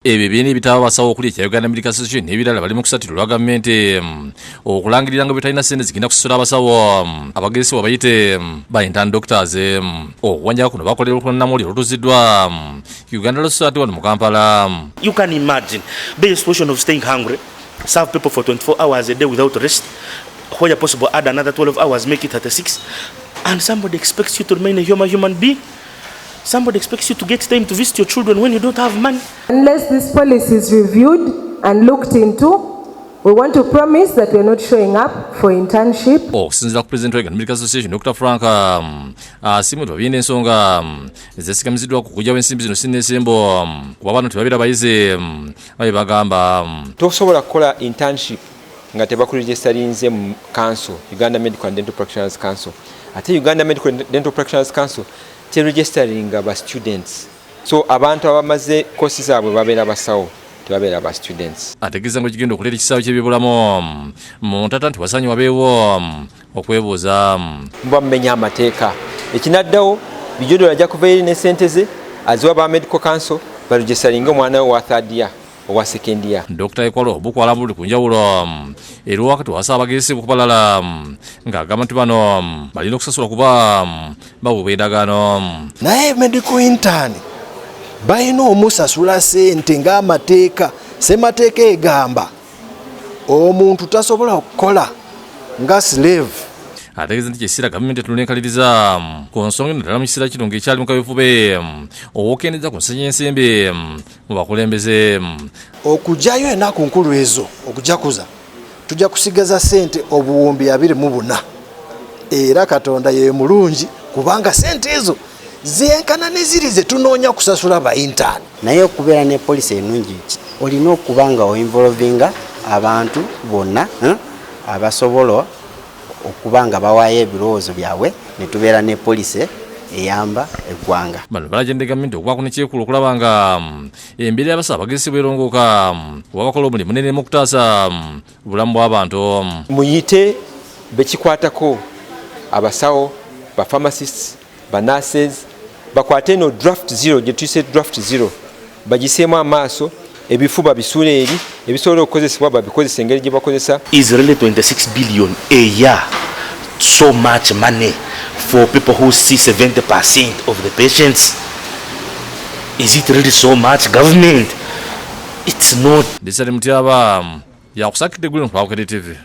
ebibiina ebitaba abasawo okuli ekya Uganda Medical Association n'ebirala bali mu kusatira olwa gavumenti okulangirira nga betalina ssente zigenda kusasula abasawo abagezesebwa bayite ba intern doctors okuwanjaka kuno bakolera olukunamuli olutuziddwa Uganda Law Society wano mu Kampala. You can imagine the situation of staying hungry, serve people for 24 hours a day without rest, where possible add another 12 hours, make it 36, and somebody expects you to remain a human being. Somebody expects you to get time to visit your children when you don't have money. Unless this policy is reviewed and looked into, we want to promise that we're not showing up for internship. Okusinziira ku President wa Uganda Medical Association Dr. Frank Simutu babiina ensonga ezeesigamiziddwa ku kujjawo ensimbi zino sinneesembo kuba bano tebabeera bayize babe bagamba tosobola kukola internship nga tebakuregistarinze mu council, Uganda Medical and Dental Practitioners Council. Ate Uganda Medical and Dental Practitioners Council registering ba students, so abantu abamaze kosi zaabwe babeera basawo tebabeera ba students. Ategeeza ngo kigenda okuleeta ekisaawe ky'ebyobulamu mu ntata nti wasaanye wabeewo okwebuuza muba mumenya amateeka ekinaddawo bijodola ajja kuva eri ne ssente ze aziwa ba medical council baregisteringa omwana we wa third year owa second year. Dr. Ekwalo bukwala buli ku njawulo era wakati wasa abagezesebwa okubalala ng'agamba nti bano balina okusasula kuba baweebwa endagaano. Naye medical intern balina omusasula ssente ng'amateeka. Ssemateeka egamba omuntu tasobola okukola nga slave. Ategeeza nti kyesiira gavumenti etunenkaliriza ku nsonga eno ddala mu kiseera kino ng'ekyali mu kaweefube okukendeza ku nsenya ensimbi mu bakulembeze. Okugyayo ennaku nkulu ezo okujakuza tujja kusigaza ssente obuwumbi 24 era Katonda ye mulungi kubanga ssente ezo zenkana ne ziri ze tunoonya kusasula ba intern. Naye okubeera ne poliisi ennungi olina okuba nga oinvolvinga abantu bonna abasobola okuba nga bawaayo ebirowoozo byabwe ne tubeera ne poliisi eyamba eggwanga. Bano balagenda gavumenti okubaako n'ekyekulu okulaba nga embeera y'abasawo abagezesebwa erongooka kuba bakola omulimu munene mu kutaasa obulamu bw'abantu. Muyite bekikwatako abasawo, ba pharmacists, ba nurses bakwate eno draft 0 gye tuyise draft 0 bagiseemu amaaso ebifuba bisuule eri ebisobola okukozesebwa babikozesa engeri gye bakozesa. Is really 26 billion a year so much money for people who see 70% of the patients? Is it really so much, government? It's not. Disali Mutyaba yakusakidde gulu mu Bukedde TV.